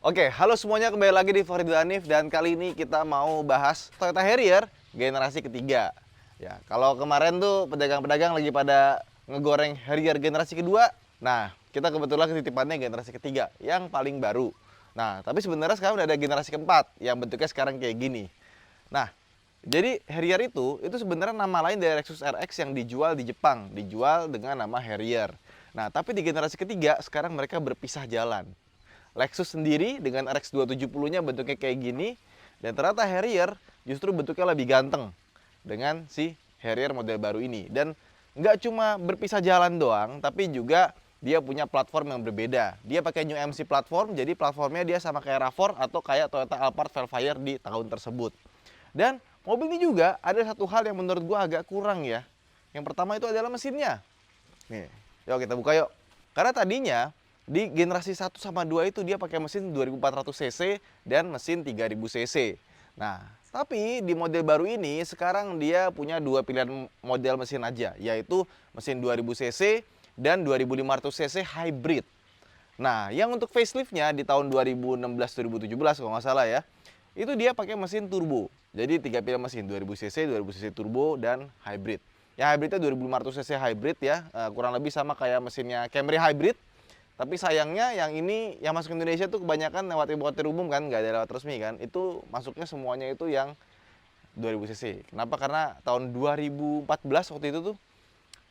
Oke, halo semuanya, kembali lagi di Farid Hanif dan kali ini kita mau bahas Toyota Harrier generasi ketiga. Ya, kalau kemarin tuh pedagang-pedagang lagi pada ngegoreng Harrier generasi kedua, nah kita kebetulan ketitipannya generasi ketiga yang paling baru. Nah, tapi sebenarnya sekarang udah ada generasi keempat yang bentuknya sekarang kayak gini. Nah, jadi Harrier itu sebenarnya nama lain dari Lexus RX yang dijual di Jepang, dijual dengan nama Harrier. Nah, tapi di generasi ketiga sekarang mereka berpisah jalan. Lexus sendiri dengan RX 270-nya bentuknya kayak gini, dan ternyata Harrier justru bentuknya lebih ganteng dengan si Harrier model baru ini. Dan nggak cuma berpisah jalan doang, tapi juga dia punya platform yang berbeda. Dia pakai New MC platform, jadi platformnya dia sama kayak RAV4 atau kayak Toyota Alphard Velfire di tahun tersebut. Dan mobil ini juga ada satu hal yang menurut gua agak kurang ya. Yang pertama itu adalah mesinnya. Nih, yuk kita buka yuk. Karena tadinya di generasi 1 sama 2 itu dia pakai mesin 2400 cc dan mesin 3000 cc. Nah, tapi di model baru ini sekarang dia punya dua pilihan model mesin aja, yaitu mesin 2000 cc dan 2500 cc hybrid. Nah, yang untuk faceliftnya di tahun 2016-2017 kalau nggak salah ya, itu dia pakai mesin turbo. Jadi tiga pilihan mesin, 2000 cc, 2000 cc turbo, dan hybrid. Yang hybridnya 2500 cc hybrid ya, kurang lebih sama kayak mesinnya Camry hybrid. Tapi sayangnya yang ini yang masuk ke Indonesia tuh kebanyakan lewat importer umum kan, nggak ada lewat resmi kan. Itu masuknya semuanya itu yang 2000 cc. Kenapa? Karena tahun 2014 waktu itu tuh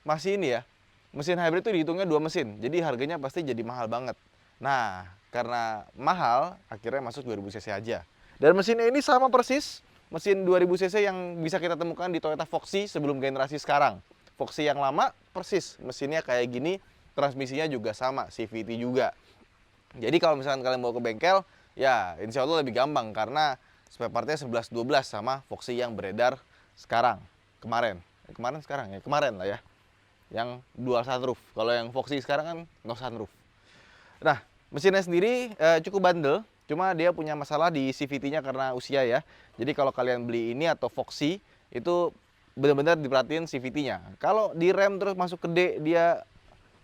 masih ini ya, mesin hybrid itu dihitungnya dua mesin, jadi harganya pasti jadi mahal banget. Nah, karena mahal akhirnya masuk 2000 cc aja. Dan mesinnya ini sama persis mesin 2000 cc yang bisa kita temukan di Toyota Foxy sebelum generasi sekarang. Foxy yang lama persis mesinnya kayak gini, transmisinya juga sama, CVT juga. Jadi kalau misalkan kalian bawa ke bengkel, ya insya Allah lebih gampang karena spare partnya 11-12 sama Foxy yang beredar sekarang, kemarin. Kemarin sekarang ya, kemarin lah ya, yang dual sunroof. Kalau yang Foxy sekarang kan no sunroof. Nah, mesinnya sendiri cukup bandel, cuma dia punya masalah di CVT-nya karena usia ya. Jadi kalau kalian beli ini atau Foxy, itu benar-benar diperhatiin CVT-nya. Kalau di rem terus masuk ke D, dia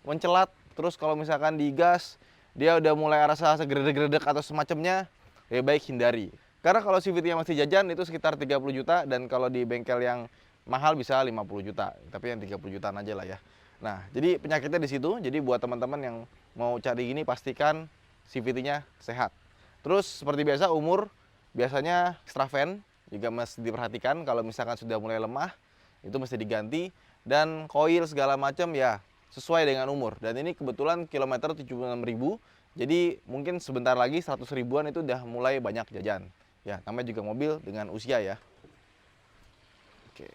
mencelat. Terus kalau misalkan digas, dia udah mulai rasa segredek-gredek atau semacamnya, ya baik hindari. Karena kalau CVT-nya masih jajan itu sekitar 30 juta, dan kalau di bengkel yang mahal bisa 50 juta, tapi yang 30 jutaan aja lah ya. Nah, jadi penyakitnya di situ. Jadi buat teman-teman yang mau cari ini, pastikan CVT-nya sehat. Terus seperti biasa, umur biasanya strafen juga mesti diperhatikan. Kalau misalkan sudah mulai lemah, itu mesti diganti. Dan koil segala macam ya sesuai dengan umur. Dan ini kebetulan kilometer 76.000, jadi mungkin sebentar lagi 100 ribuan itu udah mulai banyak jajan. Ya, namanya juga mobil dengan usia ya. Oke.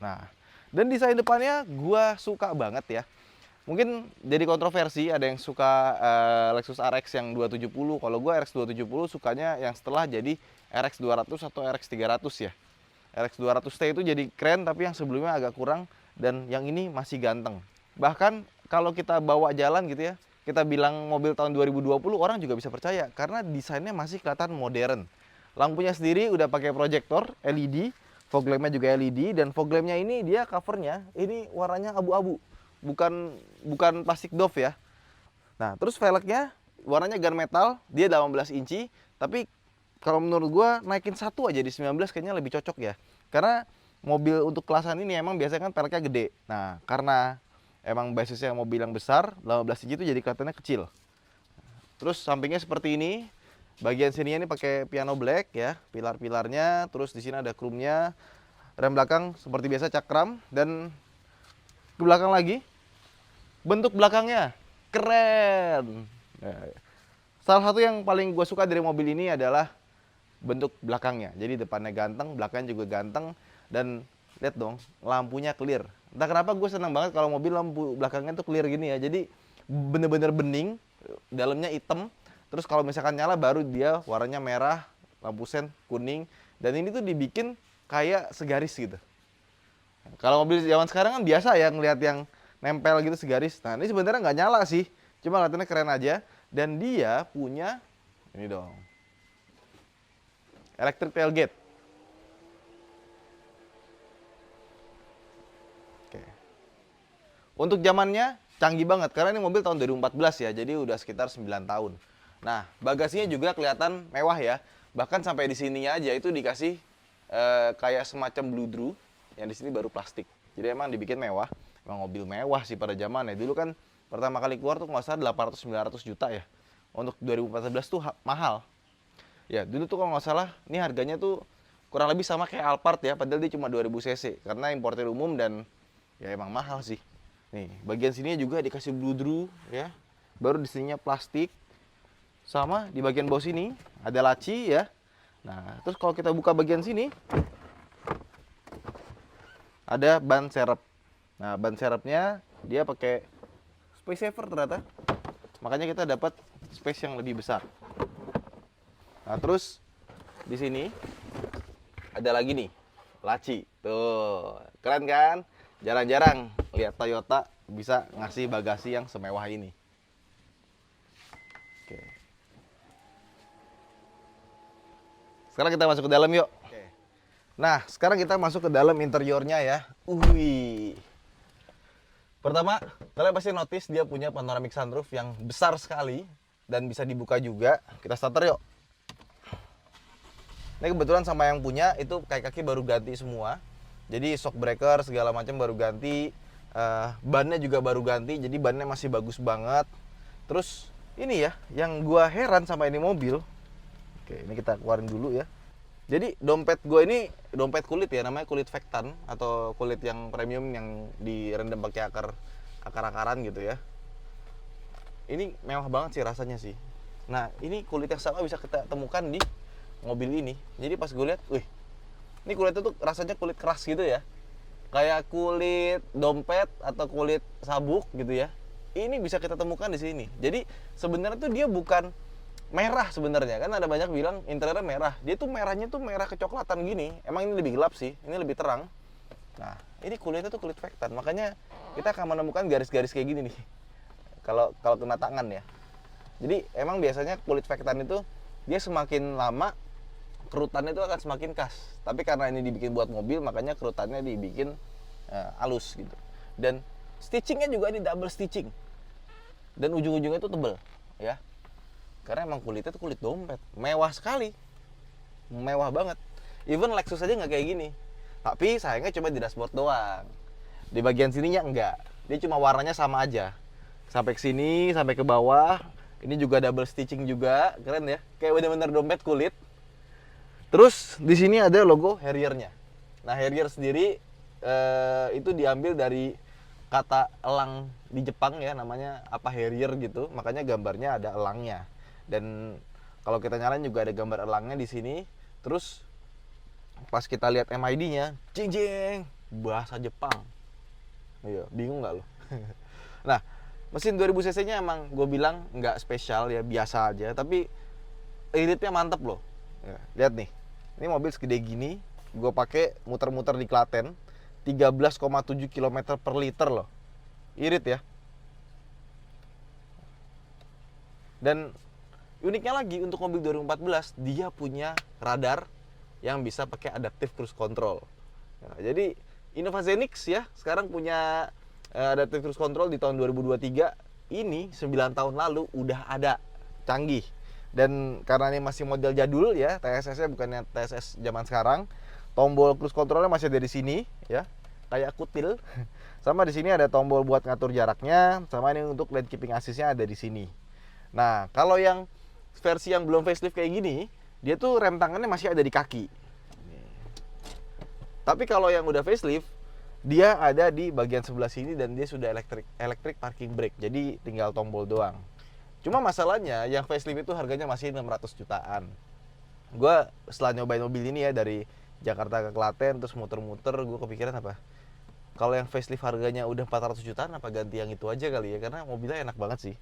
Nah, dan desain depannya gua suka banget ya. Mungkin jadi kontroversi, ada yang suka Lexus RX yang 270. Kalau gua RX 270 sukanya yang setelah jadi RX 200 atau RX 300 ya. RX 200T itu jadi keren, tapi yang sebelumnya agak kurang, dan yang ini masih ganteng. Bahkan kalau kita bawa jalan gitu ya, kita bilang mobil tahun 2020, orang juga bisa percaya karena desainnya masih kelihatan modern. Lampunya sendiri udah pakai proyektor LED, fog lampnya juga LED, dan fog lampnya ini dia covernya ini warnanya abu-abu, bukan bukan plastik doff ya. Nah, terus velgnya warnanya gunmetal, dia 18 inci, tapi kalau menurut gua naikin satu aja di 19 kayaknya lebih cocok ya. Karena mobil untuk kelasan ini emang biasanya kan velgnya gede. Nah, karena emang basisnya mobil yang besar, 18 inci itu jadi kelihatannya kecil. Terus sampingnya seperti ini. Bagian sininya ini pakai piano black ya, pilar-pilarnya, terus di sini ada chrome-nya. Rem belakang seperti biasa cakram, dan ke belakang lagi bentuk belakangnya keren. Nah, salah satu yang paling gue suka dari mobil ini adalah bentuk belakangnya. Jadi depannya ganteng, belakangnya juga ganteng, dan lihat dong lampunya clear. Entah kenapa gue senang banget kalau mobil lampu belakangnya tuh clear gini ya. Jadi bener-bener bening, dalamnya hitam. Terus kalau misalkan nyala baru dia warnanya merah, lampu sen kuning, dan ini tuh dibikin kayak segaris gitu. Kalau mobil zaman sekarang kan biasa ya ngelihat yang nempel gitu segaris. Nah, ini sebenarnya nggak nyala sih, cuma kelihatannya keren aja. Dan dia punya ini dong, electric tailgate. Oke. Untuk zamannya canggih banget karena ini mobil tahun 2014 ya, jadi udah sekitar 9 tahun. Nah, bagasinya juga kelihatan mewah ya. Bahkan sampai di sininya aja itu dikasih kayak semacam bludru, yang di sini baru plastik. Jadi emang dibikin mewah. Emang mobil mewah sih pada zamannya. Dulu kan pertama kali keluar tuh nggak salah 800-900 juta ya. Untuk 2014 tuh mahal. Ya, dulu tuh kalau nggak salah, ini harganya tuh kurang lebih sama kayak Alphard ya, padahal dia cuma 2000 cc. Karena importer umum dan ya emang mahal sih. Nih, bagian sini juga dikasih bludru ya. Baru di sininya plastik. Sama di bagian bawah sini ada laci ya. Nah, terus kalau kita buka bagian sini ada ban serep. Nah, ban serepnya dia pakai space saver ternyata. Makanya kita dapat space yang lebih besar. Nah, terus di sini ada lagi nih, laci. Tuh, keren kan? Jarang-jarang lihat Toyota bisa ngasih bagasi yang semewah ini. Oke. Sekarang kita masuk ke dalam yuk. Oke. Nah, sekarang kita masuk ke dalam interiornya ya. Wih. Pertama, kalian pasti notice dia punya panoramic sunroof yang besar sekali dan bisa dibuka juga. Kita starter yuk. Ini kebetulan sama yang punya itu kaki-kaki baru ganti semua. Jadi shock breaker segala macam baru ganti. Bannya juga baru ganti, jadi bannya masih bagus banget. Terus ini ya, yang gua heran sama ini mobil. Oke, ini kita keluarin dulu ya. Jadi dompet gua ini dompet kulit ya, namanya kulit Vectan atau kulit yang premium yang direndam pakai akar-akaran gitu ya. Ini mewah banget sih rasanya sih. Nah, ini kulit yang sama bisa kita temukan di mobil ini. Jadi pas gue lihat, wih, ini kulitnya tuh rasanya kulit keras gitu ya, kayak kulit dompet atau kulit sabuk gitu ya. Ini bisa kita temukan di sini. Jadi sebenarnya tuh dia bukan merah sebenarnya, kan ada banyak bilang interiornya merah. Dia tuh merahnya tuh merah kecoklatan gini. Emang ini lebih gelap sih, ini lebih terang. Nah, ini kulitnya tuh kulit Vectan. Makanya kita akan menemukan garis-garis kayak gini nih. Kalau kena tangan ya. Jadi emang biasanya kulit Vectan itu dia semakin lama kerutannya itu akan semakin khas. Tapi karena ini dibikin buat mobil, makanya kerutannya dibikin halus gitu. Dan stitchingnya juga ini double stitching. Dan ujung-ujungnya itu tebel, ya. Karena emang kulitnya itu kulit dompet, mewah sekali, mewah banget. Even Lexus aja nggak kayak gini. Tapi sayangnya cuma di dashboard doang. Di bagian sininya enggak. Dia cuma warnanya sama aja. Sampai ke sini, sampai ke bawah. Ini juga double stitching juga, keren ya. Kayak bener-bener dompet kulit. Terus di sini ada logo Harrier-nya. Nah, Harrier sendiri itu diambil dari kata elang di Jepang ya, namanya apa Harrier gitu. Makanya gambarnya ada elangnya. Dan kalau kita nyalain juga ada gambar elangnya di sini. Terus pas kita lihat MID-nya, jeng jeng, bahasa Jepang. Iya, bingung nggak lo? Nah, mesin 2000 cc-nya emang gue bilang nggak spesial ya, biasa aja. Tapi iritnya mantep loh. Ya, lihat nih. Ini mobil segede gini, gue pakai muter-muter di Klaten, 13,7 km per liter loh. Irit ya. Dan uniknya lagi untuk mobil 2014, dia punya radar yang bisa pakai adaptive cruise control. Nah, jadi Innova Zenix ya, sekarang punya adaptive cruise control di tahun 2023. Ini 9 tahun lalu udah ada, canggih. Dan karena ini masih model jadul ya, TSS-nya bukannya TSS zaman sekarang, tombol cruise controlnya masih ada di sini ya, kayak kutil. Sama di sini ada tombol buat ngatur jaraknya, sama ini untuk lane keeping assist-nya ada di sini. Nah, kalau yang versi yang belum facelift kayak gini, dia tuh rem tangannya masih ada di kaki. Tapi kalau yang udah facelift, dia ada di bagian sebelah sini dan dia sudah electric parking brake. Jadi tinggal tombol doang. Cuma masalahnya yang facelift itu harganya masih 600 jutaan. Gue setelah nyobain mobil ini ya dari Jakarta ke Klaten terus muter-muter, gue kepikiran apa? Kalau yang facelift harganya udah 400 jutaan, apa ganti yang itu aja kali ya? Karena mobilnya enak banget sih.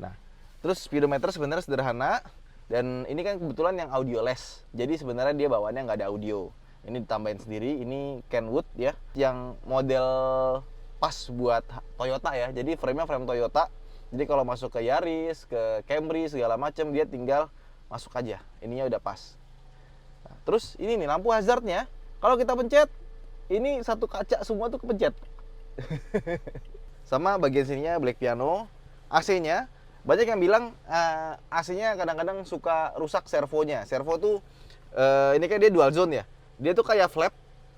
Nah, terus speedometer sebenarnya sederhana. Dan ini kan kebetulan yang audioless. Jadi sebenarnya dia bawaannya nggak ada audio. Ini ditambahin sendiri, ini Kenwood ya. Yang model pas buat Toyota ya. Jadi frame-nya frame Toyota. Jadi kalau masuk ke Yaris, ke Camry segala macam dia tinggal masuk aja. Ininya udah pas. Nah, terus ini nih lampu hazardnya. Kalau kita pencet, ini satu kaca semua tuh kepencet. Sama bagian sininya black piano, AC-nya Banyak yang bilang AC-nya kadang-kadang suka rusak servonya. Servo tuh ini kan dia dual zone ya. Dia tuh kayak flap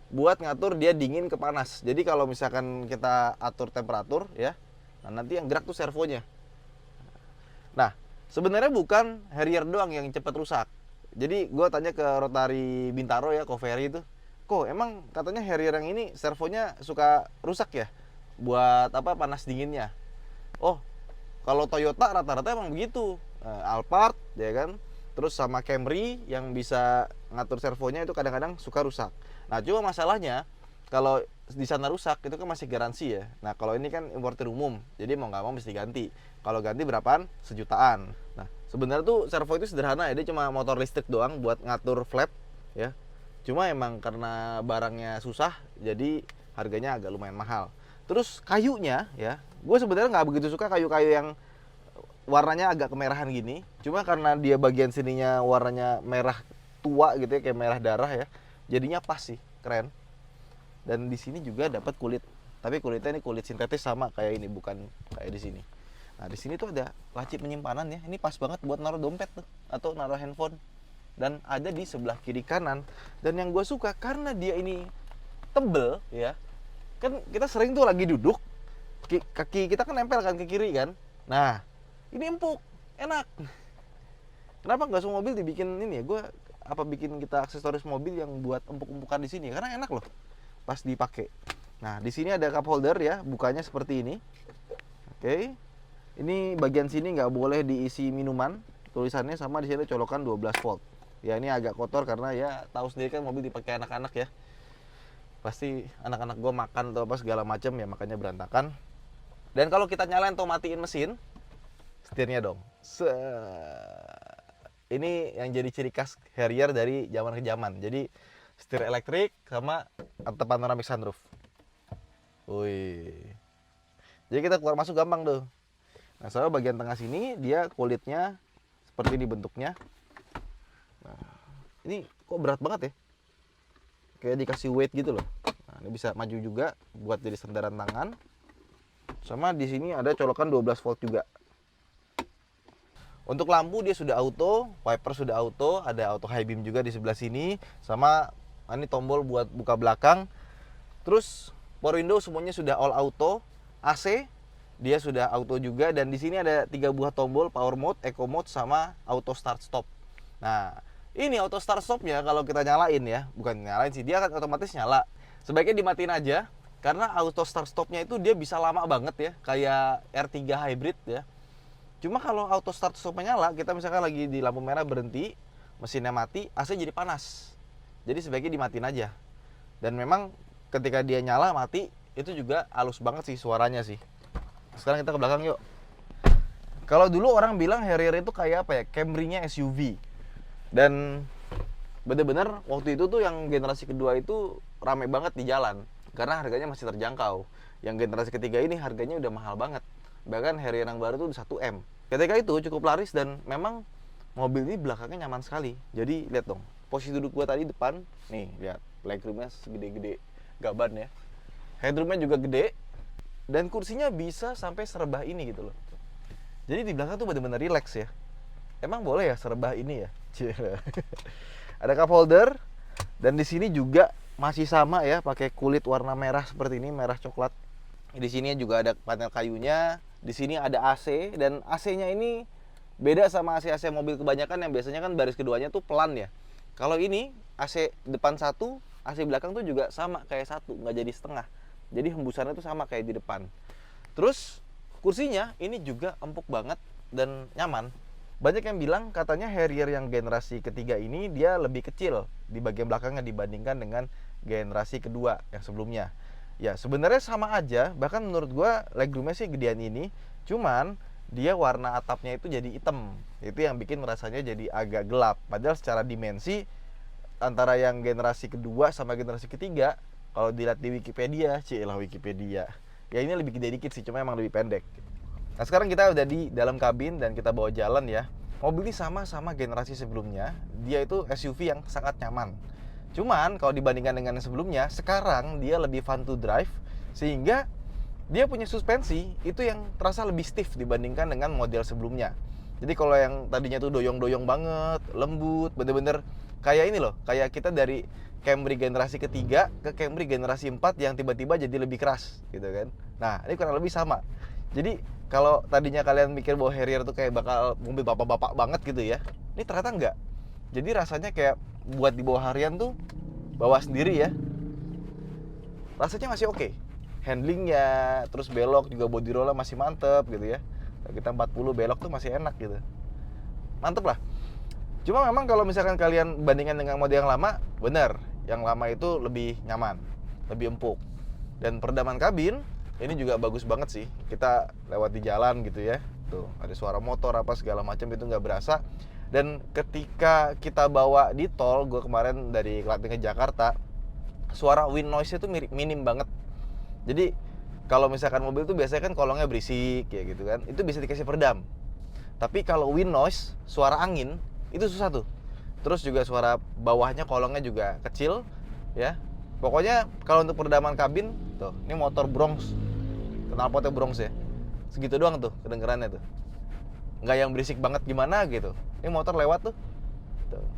buat ngatur dia dingin ke panas. Jadi kalau misalkan kita atur temperatur ya, nah nanti yang gerak tuh servonya. Nah, sebenarnya bukan Harrier doang yang cepat rusak. Jadi gue tanya ke Rotary Bintaro ya, Covery itu, kok emang katanya Harrier yang ini servonya suka rusak ya? Buat apa panas dinginnya? Oh, kalau Toyota rata-rata emang begitu. Alphard ya kan. Terus sama Camry yang bisa ngatur servonya itu kadang-kadang suka rusak. Nah, cuma masalahnya kalau di sana rusak itu kan masih garansi ya. Nah, kalau ini kan importer umum, jadi mau nggak mau mesti ganti. Kalau ganti berapaan? Sejutaan. Nah, sebenarnya tuh servo itu sederhana ya, dia cuma motor listrik doang buat ngatur flap ya. Cuma emang karena barangnya susah, jadi harganya agak lumayan mahal. Terus kayunya ya, gue sebenarnya nggak begitu suka kayu-kayu yang warnanya agak kemerahan gini. Cuma karena dia bagian sininya warnanya merah tua gitu ya, kayak merah darah ya, jadinya pas sih, keren. Dan di sini juga dapat kulit, tapi kulitnya ini kulit sintetis sama kayak ini, bukan kayak di sini. Nah, di sini tuh ada laci penyimpanan ya. Ini pas banget buat naruh dompet tuh atau naruh handphone. Dan ada di sebelah kiri kanan. Dan yang gue suka karena dia ini tebel ya. Kan kita sering tuh lagi duduk, kaki kita kan nempel kan ke kiri kan. Nah, ini empuk, enak. Kenapa nggak semua mobil dibikin ini ya? Gue apa bikin kita aksesoris mobil yang buat empuk-empukan di sini? Karena enak loh pas dipakai. Nah, di sini ada cup holder ya, bukanya seperti ini. Oke. Ini bagian sini nggak boleh diisi minuman, tulisannya, sama di sini colokan 12 volt. Ya, ini agak kotor karena ya tahu sendiri kan mobil dipakai anak-anak ya. Pasti anak-anak gue makan atau apa segala macam ya, makanya berantakan. Dan kalau kita nyalain atau matiin mesin, setirnya dong. Ini yang jadi ciri khas Harrier dari zaman ke zaman. Jadi setir elektrik sama atap panoramic sunroof. Wih. Jadi kita keluar masuk gampang tuh. Nah, soalnya bagian tengah sini dia kulitnya seperti ini bentuknya. Nah, ini kok berat banget ya? Kayak dikasih weight gitu loh. Nah, ini bisa maju juga buat jadi sandaran tangan. Sama di sini ada colokan 12 volt juga. Untuk lampu dia sudah auto, wiper sudah auto, ada auto high beam juga di sebelah sini, sama ini tombol buat buka belakang. Terus power window semuanya sudah all auto, AC dia sudah auto juga, dan di sini ada 3 buah tombol, power mode, eco mode, sama auto start stop. Nah, ini auto start stopnya kalau kita nyalain ya, bukan nyalain sih, dia akan otomatis nyala. Sebaiknya dimatiin aja, karena auto start stopnya itu dia bisa lama banget ya, kayak R3 hybrid ya. Cuma kalau auto start stopnya nyala, kita misalkan lagi di lampu merah berhenti, mesinnya mati, AC jadi panas. Jadi sebaiknya dimatiin aja. Dan memang ketika dia nyala mati, itu juga halus banget sih suaranya sih. Sekarang kita ke belakang yuk. Kalau dulu orang bilang Harrier itu kayak apa ya, Camry-nya SUV. Dan bener-bener waktu itu tuh yang generasi kedua itu rame banget di jalan, karena harganya masih terjangkau. Yang generasi ketiga ini harganya udah mahal banget. Bahkan Harrier yang baru tuh 1M. Ketika itu cukup laris, dan memang mobil ini belakangnya nyaman sekali. Jadi lihat dong, posisi duduk gua tadi depan, nih lihat, legroomnya segede-gede gaban ya. Headroomnya juga gede, dan kursinya bisa sampai serebah ini gitu loh. Jadi di belakang tuh bener-bener relax ya. Emang boleh ya serebah ini ya? Ada cup holder, dan di sini juga masih sama ya, pakai kulit warna merah seperti ini, merah coklat. Di sini juga ada panel kayunya. Di sini ada AC, dan AC-nya ini beda sama AC-AC mobil kebanyakan yang biasanya kan baris keduanya tuh pelan ya. Kalau ini AC depan satu, AC belakang tuh juga sama kayak satu, nggak jadi setengah. Jadi hembusannya tuh sama kayak di depan. Terus kursinya ini juga empuk banget dan nyaman. Banyak yang bilang katanya Harrier yang generasi ketiga ini dia lebih kecil di bagian belakangnya dibandingkan dengan generasi kedua yang sebelumnya. Ya sebenarnya sama aja, bahkan menurut gua legroomnya sih gedean ini, cuman dia warna atapnya itu jadi hitam. Itu yang bikin rasanya jadi agak gelap. Padahal secara dimensi antara yang generasi kedua sama generasi ketiga, kalau dilihat di Wikipedia, Wikipedia, ya ini lebih gede dikit sih, cuma emang lebih pendek. Nah sekarang kita udah di dalam kabin dan kita bawa jalan ya. Mobil ini sama generasi sebelumnya, dia itu SUV yang sangat nyaman. Cuman kalau dibandingkan dengan yang sebelumnya, sekarang dia lebih fun to drive, sehingga dia punya suspensi itu yang terasa lebih stiff dibandingkan dengan model sebelumnya. Jadi kalau yang tadinya tuh doyong-doyong banget, lembut, bener-bener kayak ini loh, kayak kita dari Camry generasi ketiga ke Camry generasi 4 yang tiba-tiba jadi lebih keras gitu kan. Nah, ini kurang lebih sama. Jadi kalau tadinya kalian mikir bahwa Harrier tuh kayak bakal mobil bapak-bapak banget gitu ya, ini ternyata enggak. Jadi rasanya kayak buat dibawa harian tuh bawa sendiri ya, rasanya masih oke. Handlingnya, terus belok juga body rollnya masih mantep gitu ya. Kita 40 belok tuh masih enak gitu, mantep lah. Cuma memang kalau misalkan kalian bandingkan dengan model yang lama, bener, yang lama itu lebih nyaman, lebih empuk. Dan peredaman kabin ini juga bagus banget sih. Kita lewat di jalan gitu ya, tuh ada suara motor apa segala macam itu nggak berasa. Dan ketika kita bawa di tol, gue kemarin dari Klaten ke Jakarta, suara wind noise itu minim banget. Jadi kalau misalkan mobil tuh biasanya kan kolongnya berisik ya gitu kan, itu bisa dikasih peredam. Tapi kalau wind noise, suara angin itu susah tuh. Terus juga suara bawahnya kolongnya juga kecil ya. Pokoknya kalau untuk peredaman kabin tuh, ini motor Bronx, knalpotnya Bronx ya, segitu doang tuh kedengerannya tuh, nggak yang berisik banget gimana gitu. Ini motor lewat tuh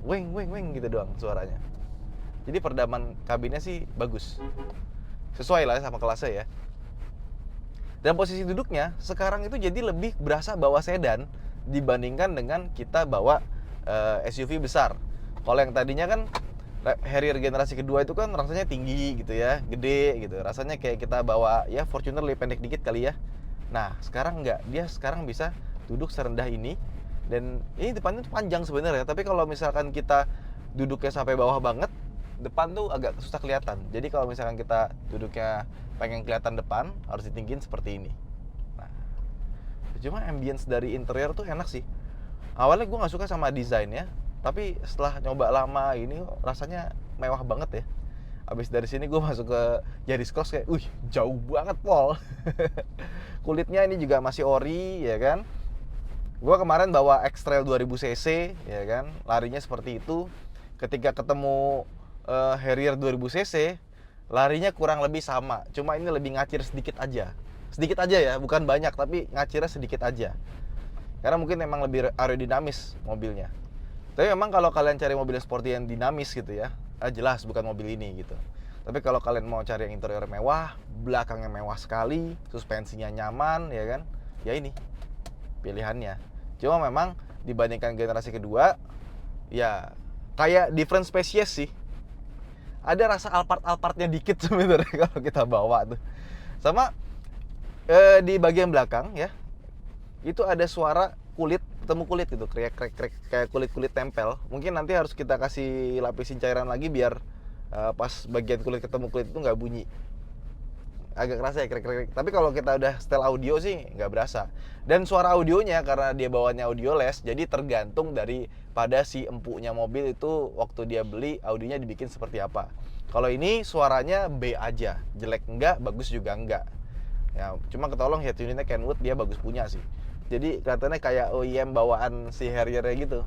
weng weng weng gitu doang suaranya. Jadi peredaman kabinnya sih bagus, sesuai lah sama kelasnya ya. Dan posisi duduknya sekarang itu jadi lebih berasa bawa sedan dibandingkan dengan kita bawa SUV besar. Kalau yang tadinya kan Harrier generasi kedua itu kan rasanya tinggi gitu ya, gede gitu. Rasanya kayak kita bawa ya Fortuner lebih pendek dikit kali ya. Nah sekarang enggak, dia sekarang bisa duduk serendah ini. Dan ini depannya tuh panjang sebenarnya. Tapi kalau misalkan kita duduknya sampai bawah banget, depan tuh agak susah kelihatan. Jadi kalau misalkan kita duduknya pengen kelihatan depan, harus ditinggiin seperti ini. Nah, cuma ambience dari interior tuh enak sih. Awalnya gue nggak suka sama desainnya, tapi setelah nyoba lama ini rasanya mewah banget ya. Abis dari sini gue masuk ke Yaris Cross kayak, jauh banget Pol. Kulitnya ini juga masih ori ya kan. Gue kemarin bawa X-Trail 2000cc ya kan, larinya seperti itu. Ketika ketemu Harrier 2000cc, larinya kurang lebih sama. Cuma ini lebih ngacir sedikit aja. Sedikit aja ya, bukan banyak, tapi ngacirnya sedikit aja. Karena mungkin memang lebih aerodinamis mobilnya. Tapi memang kalau kalian cari mobil sporty yang dinamis gitu ya, jelas bukan mobil ini gitu. Tapi kalau kalian mau cari yang interior mewah, belakangnya mewah sekali, suspensinya nyaman ya kan, ya ini pilihannya. Cuma memang dibandingkan generasi kedua, ya kayak different spesies sih. Ada rasa Alphard-Alphardnya dikit sebenarnya kalau kita bawa tuh. Sama di bagian belakang ya, itu ada suara kulit ketemu kulit gitu, krek kayak kulit tempel. Mungkin nanti harus kita kasih lapisin cairan lagi biar pas bagian kulit ketemu kulit itu nggak bunyi. Agak kerasa ya krek. Tapi kalau kita udah setel audio sih nggak berasa. Dan suara audionya karena dia bawanya audioless, jadi tergantung daripada si empuknya mobil itu waktu dia beli audionya dibikin seperti apa. Kalau ini suaranya B aja, jelek enggak, bagus juga enggak. Ya, cuma ketolong head unitnya Kenwood, dia bagus punya sih. Jadi kelihatannya kayak OEM bawaan si Harrier-nya gitu.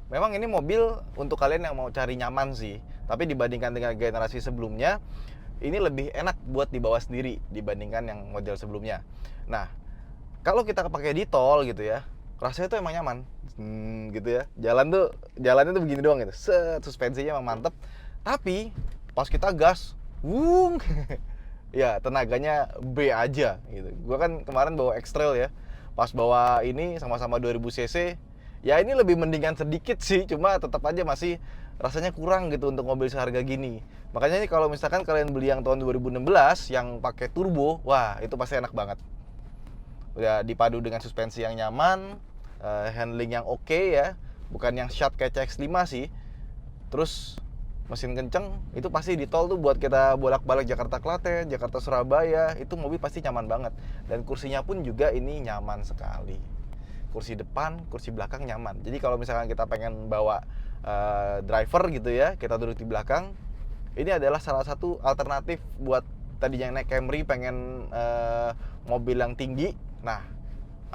Memang ini mobil untuk kalian yang mau cari nyaman sih. Tapi dibandingkan dengan generasi sebelumnya, ini lebih enak buat dibawa sendiri dibandingkan yang model sebelumnya. Nah, kalau kita pakai di tol gitu ya, rasanya tuh emang nyaman, gitu ya. Jalannya tuh begini doang gitu. Suspensinya emang mantep. Tapi pas kita gas, ya tenaganya B aja gitu. Gua kan kemarin bawa X-Trail ya. Pas bawa ini sama-sama 2000cc, ya ini lebih mendingan sedikit sih, cuma tetap aja masih rasanya kurang gitu untuk mobil seharga gini. Makanya nih kalau misalkan kalian beli yang tahun 2016 yang pakai turbo, wah itu pasti enak banget. Udah dipadu dengan suspensi yang nyaman, handling yang oke ya, bukan yang shot kayak CX-5 sih. Terus mesin kenceng, itu pasti di tol tuh buat kita bolak-balik Jakarta Klaten, Jakarta Surabaya, itu mobil pasti nyaman banget. Dan kursinya pun juga ini nyaman sekali. Kursi depan, kursi belakang nyaman. Jadi kalau misalkan kita pengen bawa driver gitu ya, kita duduk di belakang, ini adalah salah satu alternatif buat tadinya naik Camry pengen mobil yang tinggi, nah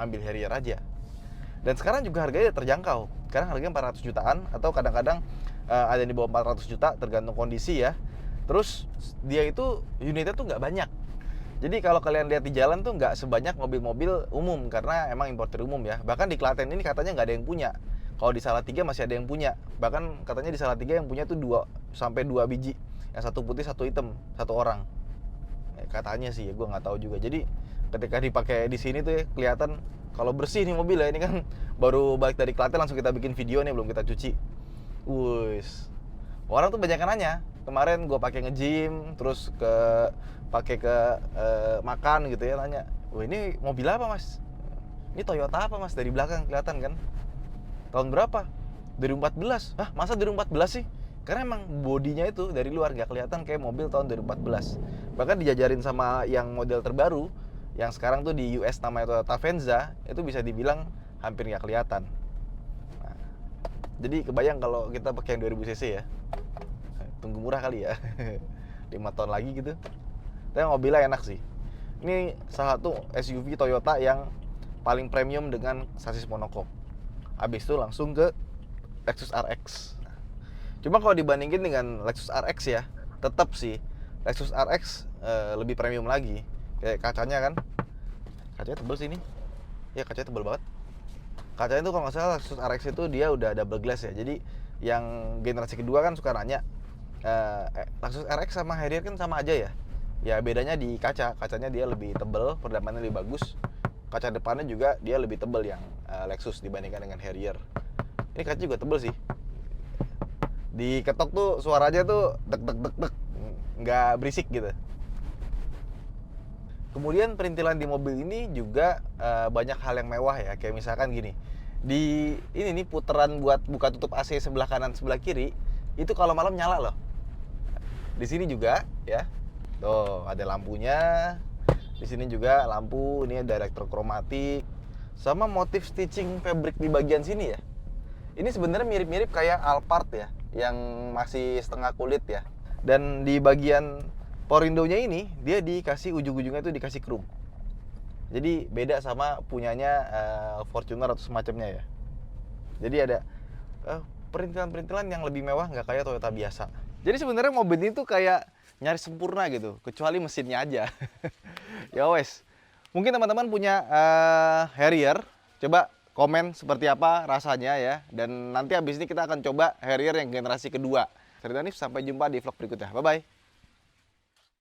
ambil Harrier aja. Dan sekarang juga harganya terjangkau. Sekarang harganya 400 jutaan atau kadang-kadang ada yang di bawah 400 juta tergantung kondisi ya. Terus dia itu unitnya tuh nggak banyak. Jadi kalau kalian lihat di jalan tuh nggak sebanyak mobil-mobil umum karena emang importer umum ya. Bahkan di Klaten ini katanya nggak ada yang punya. Kalau di Salatiga masih ada yang punya. Bahkan katanya di Salatiga yang punya tuh 2 sampai 2 biji. Yang satu putih, satu hitam, satu orang. Katanya sih ya, gue nggak tahu juga. Jadi ketika dipakai di sini tuh ya, kelihatan kalau bersih nih mobil ya. Ini kan baru balik dari Klaten langsung kita bikin video nih, belum kita cuci. Wuss. Orang tuh banyak yang nanya. Kemarin gue pakai nge-gym, terus pakai ke makan gitu ya, nanya, "Wah, ini mobil apa, Mas? Ini Toyota apa, Mas?" Dari belakang kelihatan kan. Tahun berapa? 2014. Hah, masa 2014 sih? Karena emang bodinya itu dari luar nggak kelihatan kayak mobil tahun 2014. Bahkan dijajarin sama yang model terbaru, yang sekarang tuh di US namanya Toyota Venza, itu bisa dibilang hampir nggak kelihatan. Nah, jadi kebayang kalau kita pakai yang 2000 cc ya. Tunggu murah kali ya. 5 tahun lagi gitu. Tapi mobilnya enak sih. Ini salah satu SUV Toyota yang paling premium dengan sasis monokok. Habis itu langsung ke Lexus RX. Cuma kalau dibandingin dengan Lexus RX ya, tetap sih Lexus RX lebih premium lagi. Kayak kacanya kan, kacanya tebel sih ini. Ya kacanya tebel banget. Kacanya tuh kalau nggak salah Lexus RX itu dia udah double glass ya. Jadi yang generasi kedua kan suka nanya, Lexus RX sama Harrier kan sama aja ya. Ya bedanya di kacanya dia lebih tebel, perdamaannya lebih bagus. Kaca depannya juga dia lebih tebel yang Lexus dibandingkan dengan Harrier. Ini kaca juga tebel sih. Diketok tuh suaranya tuh dek dek dek dek, nggak berisik gitu. Kemudian perintilan di mobil ini juga banyak hal yang mewah ya, kayak misalkan gini. Di ini nih puteran buat buka tutup AC sebelah kanan sebelah kiri itu kalau malam nyala loh. Di sini juga ya. Tuh, ada lampunya. Di sini juga lampu, ini ada elektrokromatik. Sama motif stitching fabric di bagian sini ya. Ini sebenarnya mirip-mirip kayak Alphard ya, yang masih setengah kulit ya. Dan di bagian power window-nya ini, dia dikasih ujung-ujungnya itu dikasih chrome. Jadi beda sama punyanya Fortuner atau semacamnya ya. Jadi ada perintilan-perintilan yang lebih mewah, nggak kayak Toyota biasa. Jadi sebenarnya mobil ini tuh kayak nyaris sempurna gitu, kecuali mesinnya aja. Ya wes, mungkin teman-teman punya Harrier, coba komen seperti apa rasanya ya. Dan nanti habis ini kita akan coba Harrier yang generasi kedua. Cerita nih, sampai jumpa di vlog berikutnya. Bye-bye.